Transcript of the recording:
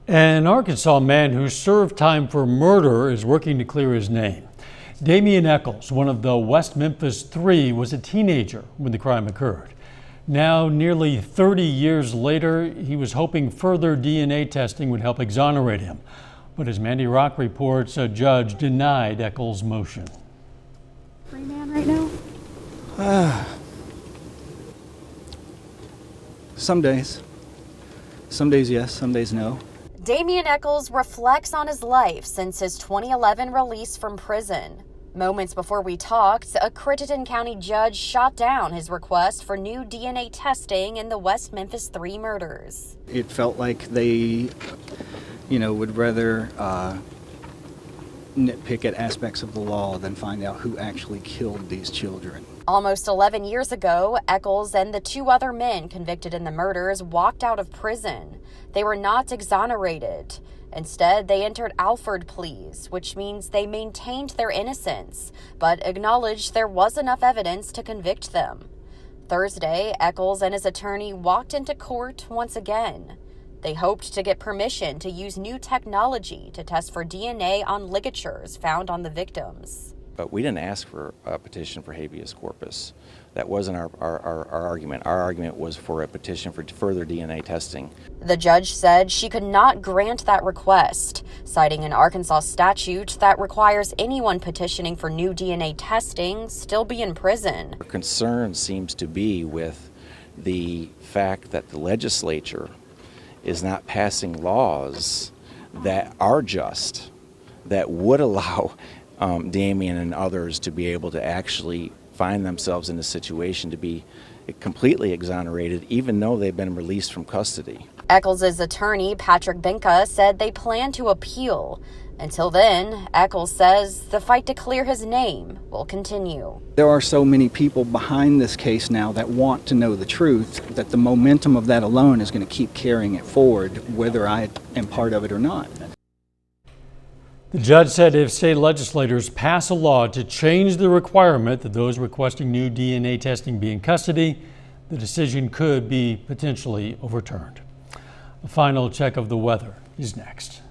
An Arkansas man who served time for murder is working to clear his name. Damian Echols, one of the West Memphis Three, was a teenager when the crime occurred. Now, nearly 30 years later, he was hoping further DNA testing would help exonerate him. But as Mandy Rock reports, a judge denied Echols' motion. Free man right now? Some days. Some days yes, some days no. Damian Echols reflects on his life since his 2011 release from prison. Moments before we talked, a Crittenden County judge shot down his request for new DNA testing in the West Memphis Three murders. It felt like they, would rather nitpick at aspects of the law than find out who actually killed these children. Almost 11 years ago, Echols and the two other men convicted in the murders walked out of prison. They were not exonerated. Instead, they entered Alford pleas, which means they maintained their innocence, but acknowledged there was enough evidence to convict them. Thursday, Echols and his attorney walked into court once again. They hoped to get permission to use new technology to test for DNA on ligatures found on the victims. But we didn't ask for a petition for habeas corpus. That wasn't our argument. Our argument was for a petition for further DNA testing. The judge said she could not grant that request, citing an Arkansas statute that requires anyone petitioning for new DNA testing still be in prison. Our concern seems to be with the fact that the legislature is not passing laws that are just, that would allow Damian and others to be able to actually find themselves in a situation to be completely exonerated, even though they've been released from custody. Echols' attorney, Patrick Benka, said they plan to appeal. Until then, Echols says the fight to clear his name will continue. There are so many people behind this case now that want to know the truth that the momentum of that alone is going to keep carrying it forward, whether I am part of it or not. The judge said if state legislators pass a law to change the requirement that those requesting new DNA testing be in custody, the decision could be potentially overturned. A final check of the weather is next.